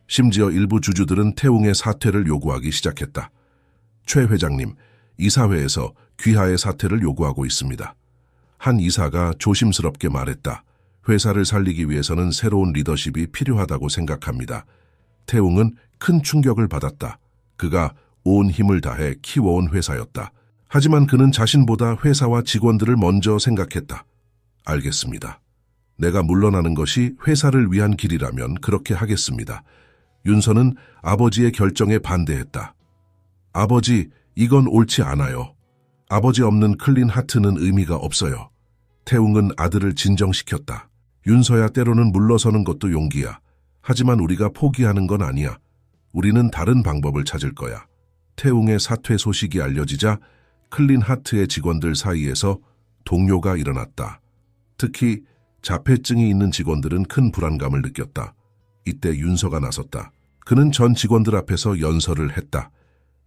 심지어 일부 주주들은 태웅의 사퇴를 요구하기 시작했다. 최 회장님, 이사회에서 귀하의 사퇴를 요구하고 있습니다. 한 이사가 조심스럽게 말했다. 회사를 살리기 위해서는 새로운 리더십이 필요하다고 생각합니다. 태웅은 큰 충격을 받았다. 그가 온 힘을 다해 키워온 회사였다. 하지만 그는 자신보다 회사와 직원들을 먼저 생각했다. 알겠습니다. 내가 물러나는 것이 회사를 위한 길이라면 그렇게 하겠습니다. 윤서는 아버지의 결정에 반대했다. 아버지, 이건 옳지 않아요. 아버지 없는 클린 하트는 의미가 없어요. 태웅은 아들을 진정시켰다. 윤서야, 때로는 물러서는 것도 용기야. 하지만 우리가 포기하는 건 아니야. 우리는 다른 방법을 찾을 거야. 태웅의 사퇴 소식이 알려지자 클린 하트의 직원들 사이에서 동요가 일어났다. 특히 자폐증이 있는 직원들은 큰 불안감을 느꼈다. 이때 윤서가 나섰다. 그는 전 직원들 앞에서 연설을 했다.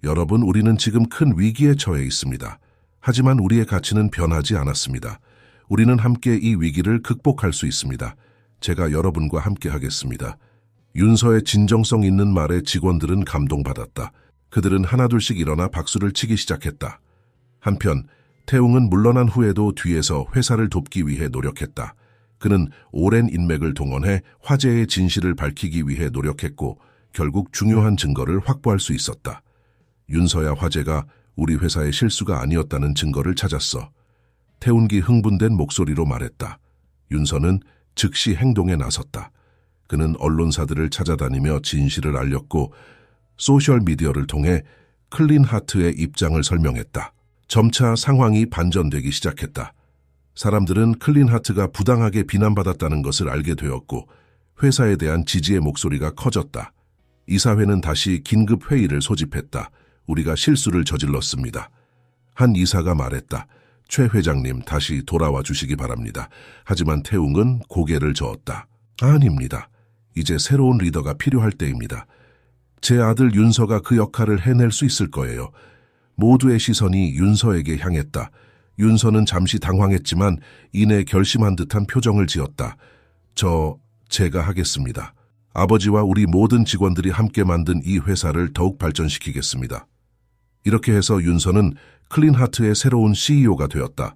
여러분, 우리는 지금 큰 위기에 처해 있습니다. 하지만 우리의 가치는 변하지 않았습니다. 우리는 함께 이 위기를 극복할 수 있습니다. 제가 여러분과 함께 하겠습니다. 윤서의 진정성 있는 말에 직원들은 감동받았다. 그들은 하나둘씩 일어나 박수를 치기 시작했다. 한편 태웅은 물러난 후에도 뒤에서 회사를 돕기 위해 노력했다. 그는 오랜 인맥을 동원해 화재의 진실을 밝히기 위해 노력했고 결국 중요한 증거를 확보할 수 있었다. 윤서야, 화재가 우리 회사의 실수가 아니었다는 증거를 찾았어. 태운기 흥분된 목소리로 말했다. 윤서는 즉시 행동에 나섰다. 그는 언론사들을 찾아다니며 진실을 알렸고 소셜미디어를 통해 클린 하트의 입장을 설명했다. 점차 상황이 반전되기 시작했다. 사람들은 클린 하트가 부당하게 비난받았다는 것을 알게 되었고 회사에 대한 지지의 목소리가 커졌다. 이사회는 다시 긴급 회의를 소집했다. 우리가 실수를 저질렀습니다. 한 이사가 말했다. 최 회장님, 다시 돌아와 주시기 바랍니다. 하지만 태웅은 고개를 저었다. 아닙니다. 이제 새로운 리더가 필요할 때입니다. 제 아들 윤서가 그 역할을 해낼 수 있을 거예요. 모두의 시선이 윤서에게 향했다. 윤서는 잠시 당황했지만 이내 결심한 듯한 표정을 지었다. 제가 하겠습니다. 아버지와 우리 모든 직원들이 함께 만든 이 회사를 더욱 발전시키겠습니다. 이렇게 해서 윤서는 클린하트의 새로운 CEO가 되었다.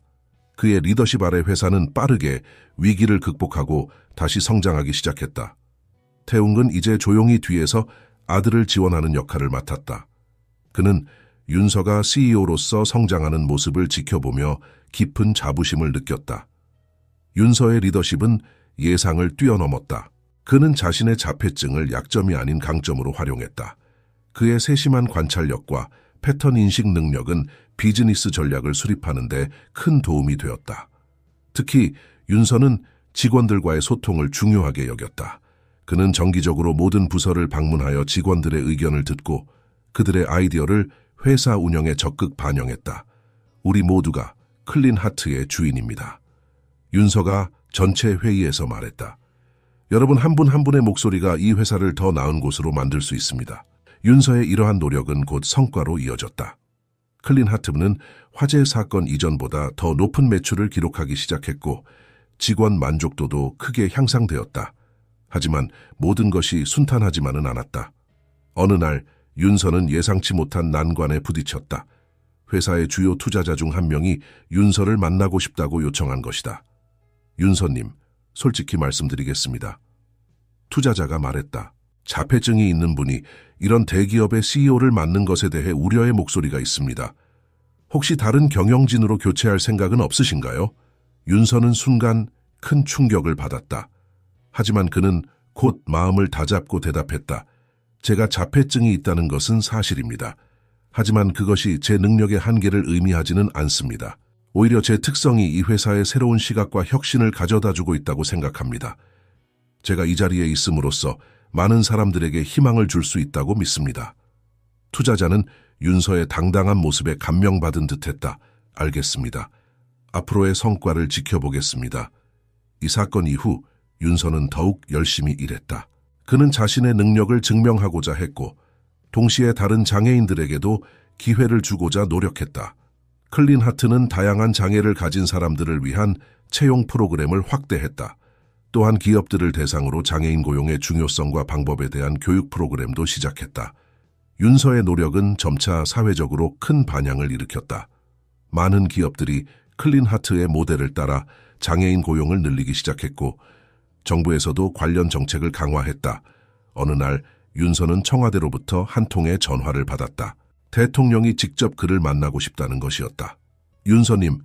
그의 리더십 아래 회사는 빠르게 위기를 극복하고 다시 성장하기 시작했다. 태웅은 이제 조용히 뒤에서 아들을 지원하는 역할을 맡았다. 그는 윤서가 CEO로서 성장하는 모습을 지켜보며 깊은 자부심을 느꼈다. 윤서의 리더십은 예상을 뛰어넘었다. 그는 자신의 자폐증을 약점이 아닌 강점으로 활용했다. 그의 세심한 관찰력과 패턴 인식 능력은 비즈니스 전략을 수립하는 데 큰 도움이 되었다. 특히 윤서는 직원들과의 소통을 중요하게 여겼다. 그는 정기적으로 모든 부서를 방문하여 직원들의 의견을 듣고 그들의 아이디어를 회사 운영에 적극 반영했다. 우리 모두가 클린 하트의 주인입니다. 윤서가 전체 회의에서 말했다. 여러분, 한 분 한 분의 목소리가 이 회사를 더 나은 곳으로 만들 수 있습니다. 윤서의 이러한 노력은 곧 성과로 이어졌다. 클린 하트는 화재 사건 이전보다 더 높은 매출을 기록하기 시작했고 직원 만족도도 크게 향상되었다. 하지만 모든 것이 순탄하지만은 않았다. 어느 날 윤서는 예상치 못한 난관에 부딪혔다. 회사의 주요 투자자 중 한 명이 윤서를 만나고 싶다고 요청한 것이다. 윤서님, 솔직히 말씀드리겠습니다. 투자자가 말했다. 자폐증이 있는 분이 이런 대기업의 CEO를 맡는 것에 대해 우려의 목소리가 있습니다. 혹시 다른 경영진으로 교체할 생각은 없으신가요? 윤서는 순간 큰 충격을 받았다. 하지만 그는 곧 마음을 다잡고 대답했다. 제가 자폐증이 있다는 것은 사실입니다. 하지만 그것이 제 능력의 한계를 의미하지는 않습니다. 오히려 제 특성이 이 회사에 새로운 시각과 혁신을 가져다주고 있다고 생각합니다. 제가 이 자리에 있음으로써 많은 사람들에게 희망을 줄 수 있다고 믿습니다. 투자자는 윤서의 당당한 모습에 감명받은 듯했다. 알겠습니다. 앞으로의 성과를 지켜보겠습니다. 이 사건 이후 윤서는 더욱 열심히 일했다. 그는 자신의 능력을 증명하고자 했고 동시에 다른 장애인들에게도 기회를 주고자 노력했다. 클린하트는 다양한 장애를 가진 사람들을 위한 채용 프로그램을 확대했다. 또한 기업들을 대상으로 장애인 고용의 중요성과 방법에 대한 교육 프로그램도 시작했다. 윤서의 노력은 점차 사회적으로 큰 반향을 일으켰다. 많은 기업들이 클린하트의 모델을 따라 장애인 고용을 늘리기 시작했고 정부에서도 관련 정책을 강화했다. 어느 날 윤서는 청와대로부터 한 통의 전화를 받았다. 대통령이 직접 그를 만나고 싶다는 것이었다. 윤서님,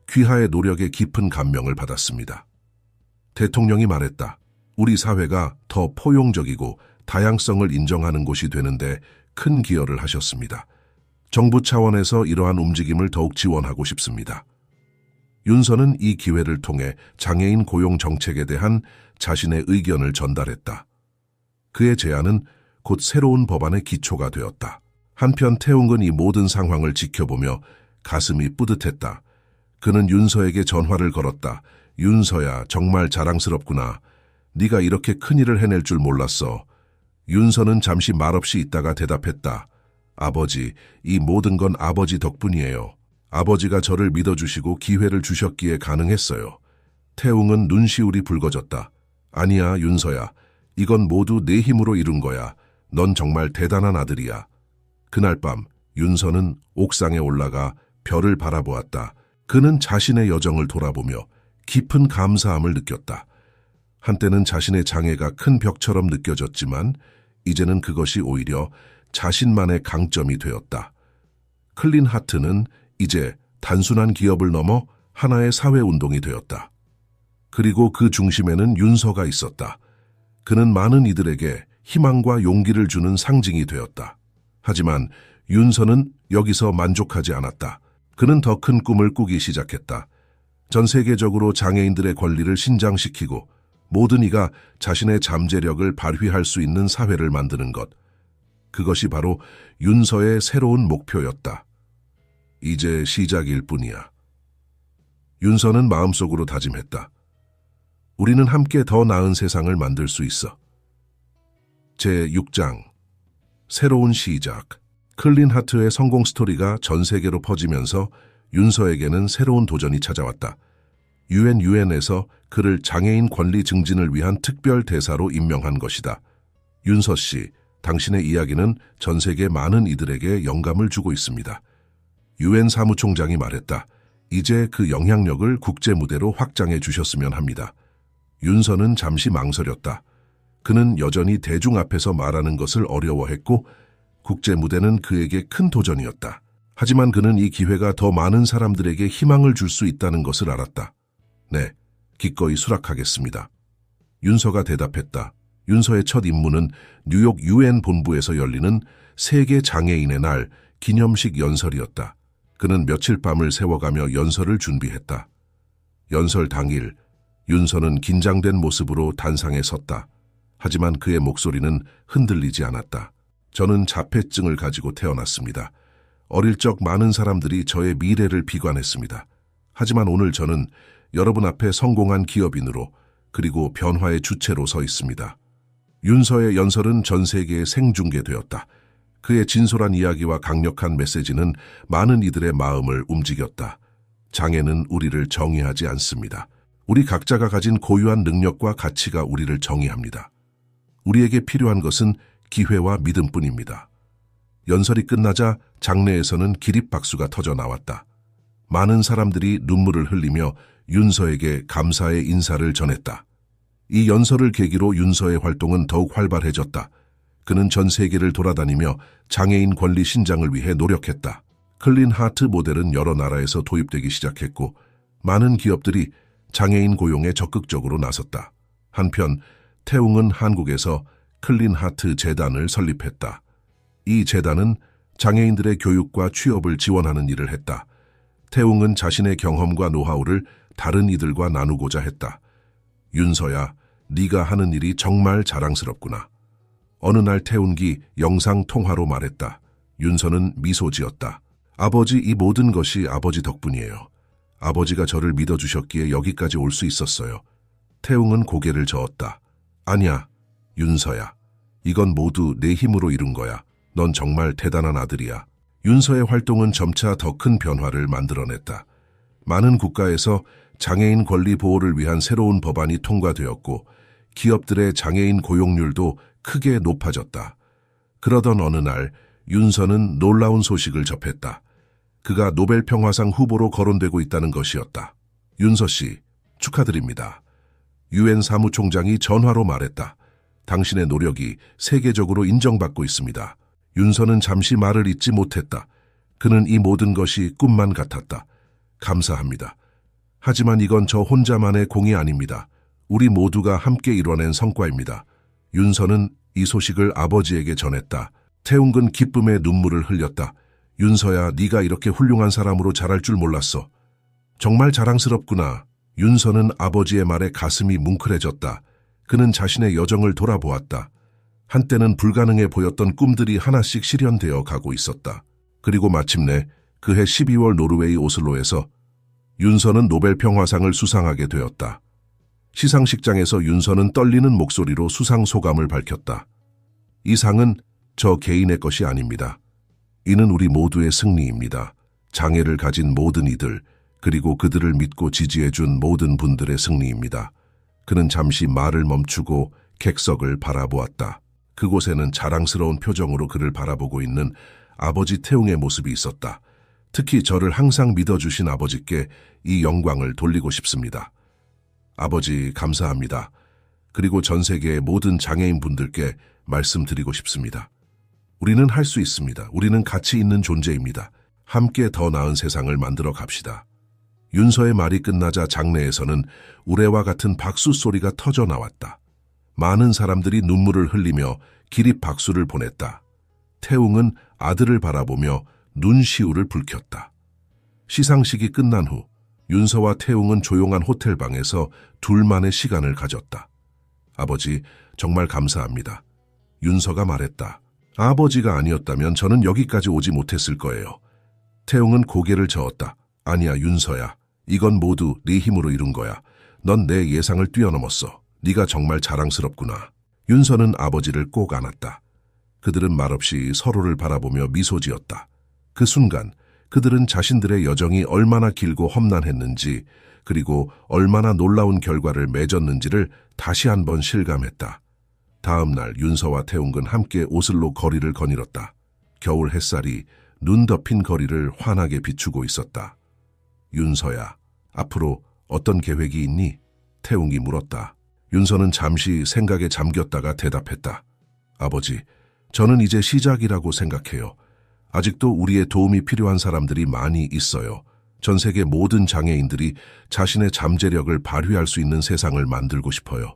귀하의 노력에 깊은 감명을 받았습니다. 대통령이 말했다. 우리 사회가 더 포용적이고 다양성을 인정하는 곳이 되는데 큰 기여를 하셨습니다. 정부 차원에서 이러한 움직임을 더욱 지원하고 싶습니다. 윤서는 이 기회를 통해 장애인 고용 정책에 대한 자신의 의견을 전달했다. 그의 제안은 곧 새로운 법안의 기초가 되었다. 한편 태웅은 이 모든 상황을 지켜보며 가슴이 뿌듯했다. 그는 윤서에게 전화를 걸었다. 윤서야, 정말 자랑스럽구나. 네가 이렇게 큰일을 해낼 줄 몰랐어. 윤서는 잠시 말없이 있다가 대답했다. 아버지, 이 모든 건 아버지 덕분이에요. 아버지가 저를 믿어주시고 기회를 주셨기에 가능했어요. 태웅은 눈시울이 붉어졌다. 아니야, 윤서야. 이건 모두 내 힘으로 이룬 거야. 넌 정말 대단한 아들이야. 그날 밤 윤서는 옥상에 올라가 별을 바라보았다. 그는 자신의 여정을 돌아보며 깊은 감사함을 느꼈다. 한때는 자신의 장애가 큰 벽처럼 느껴졌지만 이제는 그것이 오히려 자신만의 강점이 되었다. 클린하트는 이제 단순한 기업을 넘어 하나의 사회운동이 되었다. 그리고 그 중심에는 윤서가 있었다. 그는 많은 이들에게 희망과 용기를 주는 상징이 되었다. 하지만 윤서는 여기서 만족하지 않았다. 그는 더 큰 꿈을 꾸기 시작했다. 전 세계적으로 장애인들의 권리를 신장시키고 모든 이가 자신의 잠재력을 발휘할 수 있는 사회를 만드는 것. 그것이 바로 윤서의 새로운 목표였다. 이제 시작일 뿐이야. 윤서는 마음속으로 다짐했다. 우리는 함께 더 나은 세상을 만들 수 있어. 제6장 새로운 시작. 클린하트의 성공 스토리가 전 세계로 퍼지면서 윤서에게는 새로운 도전이 찾아왔다. 유엔에서 그를 장애인 권리 증진을 위한 특별 대사로 임명한 것이다. 윤서 씨, 당신의 이야기는 전 세계 많은 이들에게 영감을 주고 있습니다. 유엔 사무총장이 말했다. 이제 그 영향력을 국제 무대로 확장해 주셨으면 합니다. 윤서는 잠시 망설였다. 그는 여전히 대중 앞에서 말하는 것을 어려워했고 국제 무대는 그에게 큰 도전이었다. 하지만 그는 이 기회가 더 많은 사람들에게 희망을 줄 수 있다는 것을 알았다. 네, 기꺼이 수락하겠습니다. 윤서가 대답했다. 윤서의 첫 임무는 뉴욕 유엔 본부에서 열리는 세계 장애인의 날 기념식 연설이었다. 그는 며칠 밤을 세워가며 연설을 준비했다. 연설 당일, 윤서는 긴장된 모습으로 단상에 섰다. 하지만 그의 목소리는 흔들리지 않았다. 저는 자폐증을 가지고 태어났습니다. 어릴 적 많은 사람들이 저의 미래를 비관했습니다. 하지만 오늘 저는 여러분 앞에 성공한 기업인으로 그리고 변화의 주체로 서 있습니다. 윤서의 연설은 전 세계에 생중계되었다. 그의 진솔한 이야기와 강력한 메시지는 많은 이들의 마음을 움직였다. 장애는 우리를 정의하지 않습니다. 우리 각자가 가진 고유한 능력과 가치가 우리를 정의합니다. 우리에게 필요한 것은 기회와 믿음뿐입니다. 연설이 끝나자 장내에서는 기립박수가 터져 나왔다. 많은 사람들이 눈물을 흘리며 윤서에게 감사의 인사를 전했다. 이 연설을 계기로 윤서의 활동은 더욱 활발해졌다. 그는 전 세계를 돌아다니며 장애인 권리 신장을 위해 노력했다. 클린하트 모델은 여러 나라에서 도입되기 시작했고 많은 기업들이 장애인 고용에 적극적으로 나섰다. 한편 태웅은 한국에서 클린하트 재단을 설립했다. 이 재단은 장애인들의 교육과 취업을 지원하는 일을 했다. 태웅은 자신의 경험과 노하우를 다른 이들과 나누고자 했다. 윤서야, 네가 하는 일이 정말 자랑스럽구나. 어느 날 태운기 영상 통화로 말했다. 윤서는 미소 지었다. 아버지, 이 모든 것이 아버지 덕분이에요. 아버지가 저를 믿어주셨기에 여기까지 올 수 있었어요. 태웅은 고개를 저었다. 아니야, 윤서야. 이건 모두 내 힘으로 이룬 거야. 넌 정말 대단한 아들이야. 윤서의 활동은 점차 더 큰 변화를 만들어냈다. 많은 국가에서 장애인 권리 보호를 위한 새로운 법안이 통과되었고 기업들의 장애인 고용률도 크게 높아졌다. 그러던 어느 날 윤서는 놀라운 소식을 접했다. 그가 노벨 평화상 후보로 거론되고 있다는 것이었다. 윤서 씨, 축하드립니다. 유엔 사무총장이 전화로 말했다. 당신의 노력이 세계적으로 인정받고 있습니다. 윤서는 잠시 말을 잇지 못했다. 그는 이 모든 것이 꿈만 같았다. 감사합니다. 하지만 이건 저 혼자만의 공이 아닙니다. 우리 모두가 함께 이뤄낸 성과입니다. 윤서는 이 소식을 아버지에게 전했다. 태웅은 기쁨의 눈물을 흘렸다. 윤서야, 네가 이렇게 훌륭한 사람으로 자랄 줄 몰랐어. 정말 자랑스럽구나. 윤서는 아버지의 말에 가슴이 뭉클해졌다. 그는 자신의 여정을 돌아보았다. 한때는 불가능해 보였던 꿈들이 하나씩 실현되어 가고 있었다. 그리고 마침내 그해 12월 노르웨이 오슬로에서 윤서는 노벨 평화상을 수상하게 되었다. 시상식장에서 윤서는 떨리는 목소리로 수상 소감을 밝혔다. 이 상은 저 개인의 것이 아닙니다. 이는 우리 모두의 승리입니다. 장애를 가진 모든 이들, 그리고 그들을 믿고 지지해준 모든 분들의 승리입니다. 그는 잠시 말을 멈추고 객석을 바라보았다. 그곳에는 자랑스러운 표정으로 그를 바라보고 있는 아버지 태웅의 모습이 있었다. 특히 저를 항상 믿어주신 아버지께 이 영광을 돌리고 싶습니다. 아버지, 감사합니다. 그리고 전 세계의 모든 장애인 분들께 말씀드리고 싶습니다. 우리는 할 수 있습니다. 우리는 가치 있는 존재입니다. 함께 더 나은 세상을 만들어 갑시다. 윤서의 말이 끝나자 장내에서는 우레와 같은 박수 소리가 터져 나왔다. 많은 사람들이 눈물을 흘리며 기립 박수를 보냈다. 태웅은 아들을 바라보며 눈시울을 붉혔다. 시상식이 끝난 후 윤서와 태웅은 조용한 호텔방에서 둘만의 시간을 가졌다. 아버지, 정말 감사합니다. 윤서가 말했다. 아버지가 아니었다면 저는 여기까지 오지 못했을 거예요. 태웅은 고개를 저었다. 아니야, 윤서야. 이건 모두 네 힘으로 이룬 거야. 넌 내 예상을 뛰어넘었어. 네가 정말 자랑스럽구나. 윤서는 아버지를 꼭 안았다. 그들은 말없이 서로를 바라보며 미소 지었다. 그 순간 그들은 자신들의 여정이 얼마나 길고 험난했는지, 그리고 얼마나 놀라운 결과를 맺었는지를 다시 한번 실감했다. 다음 날 윤서와 태웅은 함께 오슬로 거리를 거닐었다. 겨울 햇살이 눈 덮인 거리를 환하게 비추고 있었다. 윤서야, 앞으로 어떤 계획이 있니? 태웅이 물었다. 윤서는 잠시 생각에 잠겼다가 대답했다. 아버지, 저는 이제 시작이라고 생각해요. 아직도 우리의 도움이 필요한 사람들이 많이 있어요. 전 세계 모든 장애인들이 자신의 잠재력을 발휘할 수 있는 세상을 만들고 싶어요.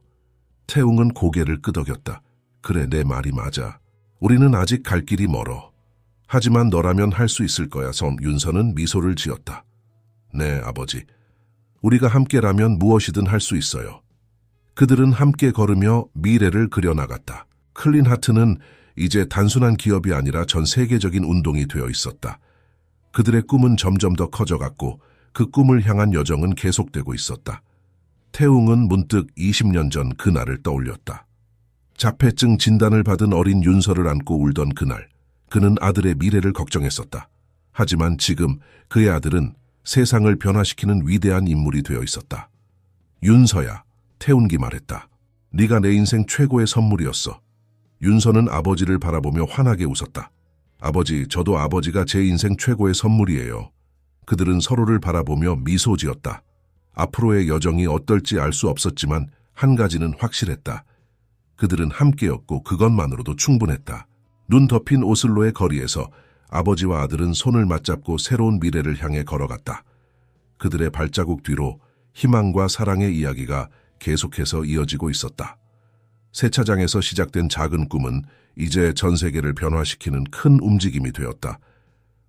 태웅은 고개를 끄덕였다. 그래, 내 말이 맞아. 우리는 아직 갈 길이 멀어. 하지만 너라면 할 수 있을 거야. 윤서는 미소를 지었다. 네, 아버지. 우리가 함께라면 무엇이든 할 수 있어요. 그들은 함께 걸으며 미래를 그려나갔다. 클린하트는 이제 단순한 기업이 아니라 전 세계적인 운동이 되어 있었다. 그들의 꿈은 점점 더 커져갔고 그 꿈을 향한 여정은 계속되고 있었다. 태웅은 문득 20년 전 그날을 떠올렸다. 자폐증 진단을 받은 어린 윤서를 안고 울던 그날, 그는 아들의 미래를 걱정했었다. 하지만 지금 그의 아들은 세상을 변화시키는 위대한 인물이 되어 있었다. 윤서야, 태운기 말했다. 네가 내 인생 최고의 선물이었어. 윤서는 아버지를 바라보며 환하게 웃었다. 아버지, 저도 아버지가 제 인생 최고의 선물이에요. 그들은 서로를 바라보며 미소 지었다. 앞으로의 여정이 어떨지 알 수 없었지만 한 가지는 확실했다. 그들은 함께였고 그것만으로도 충분했다. 눈 덮인 오슬로의 거리에서 아버지와 아들은 손을 맞잡고 새로운 미래를 향해 걸어갔다. 그들의 발자국 뒤로 희망과 사랑의 이야기가 계속해서 이어지고 있었다. 세차장에서 시작된 작은 꿈은 이제 전 세계를 변화시키는 큰 움직임이 되었다.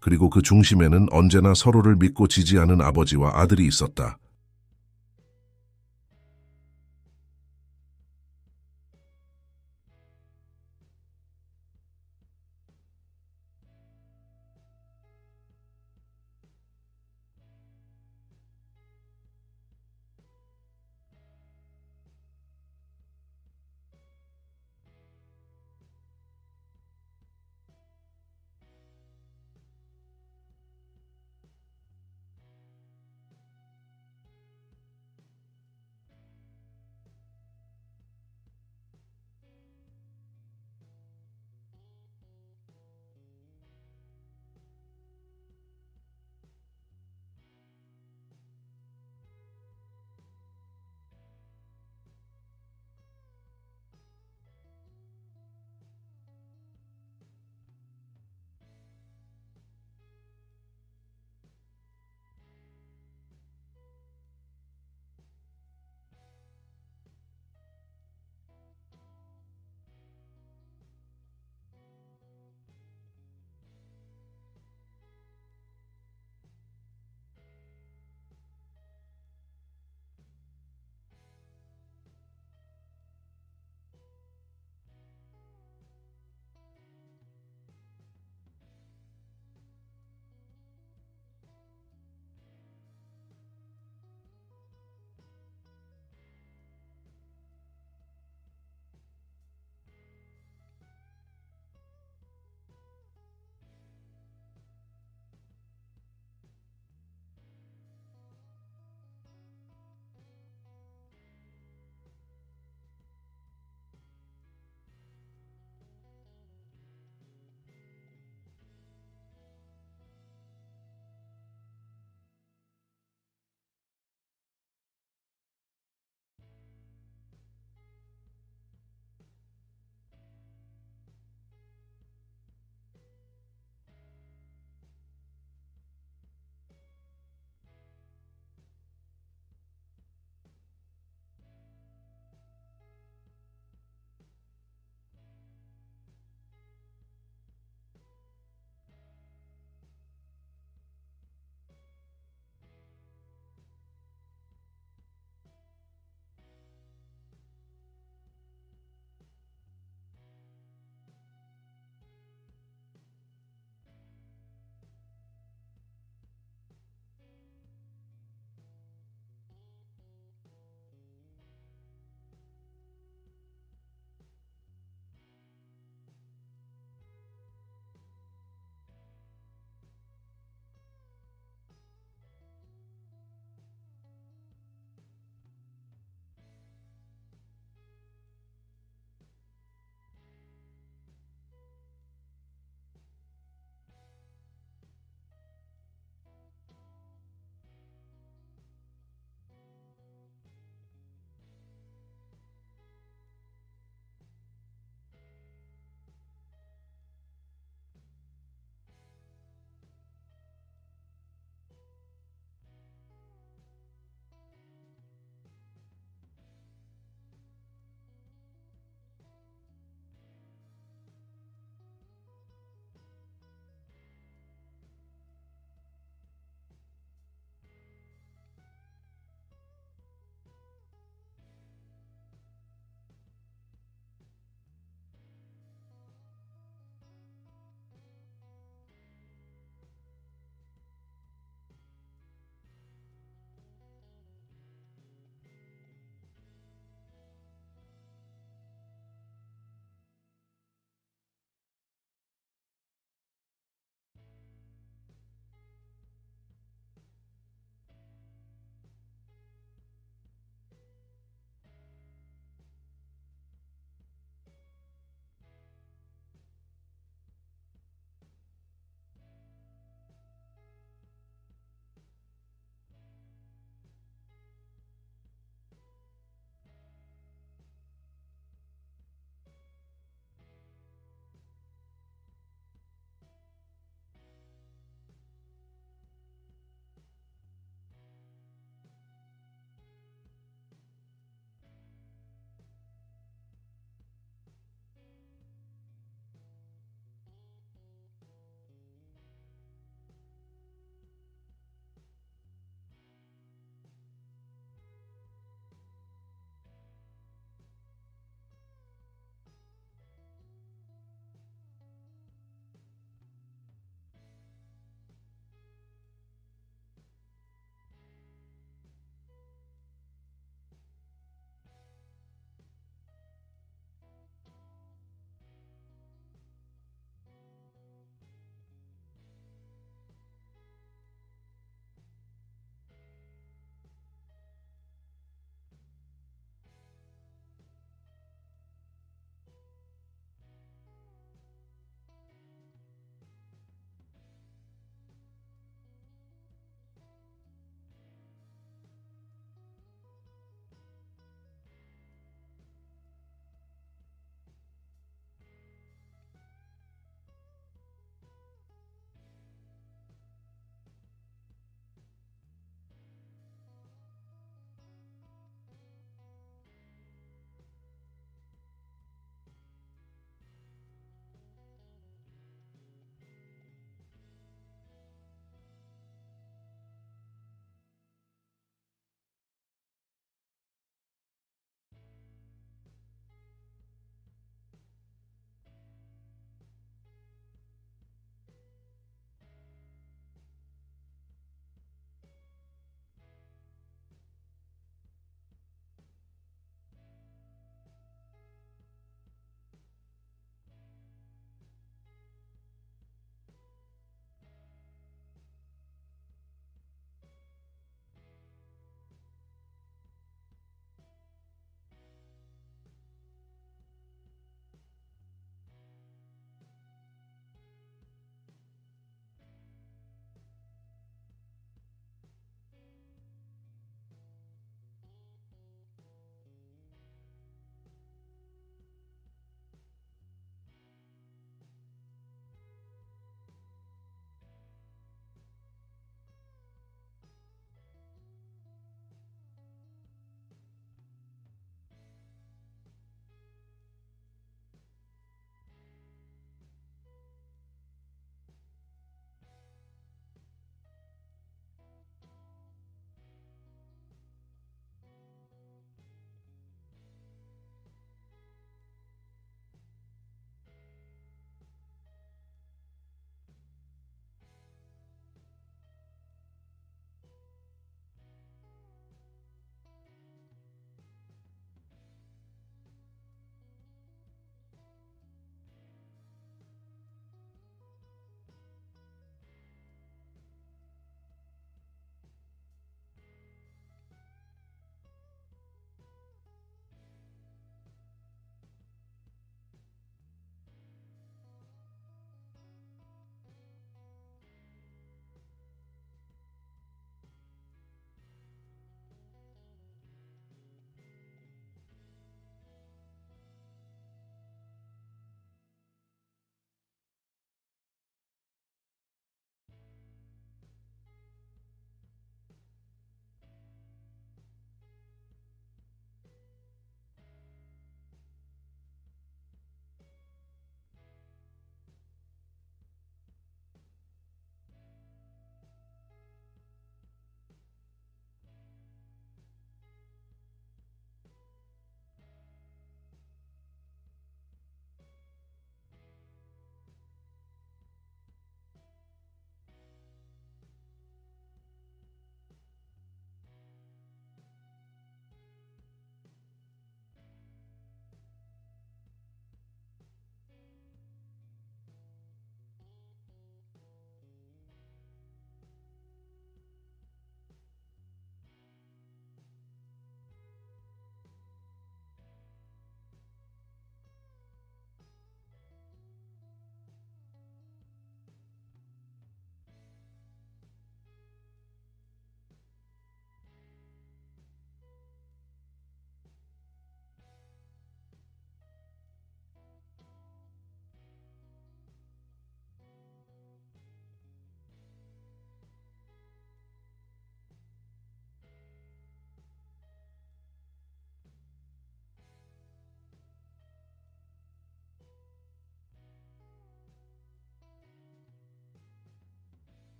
그리고 그 중심에는 언제나 서로를 믿고 지지하는 아버지와 아들이 있었다.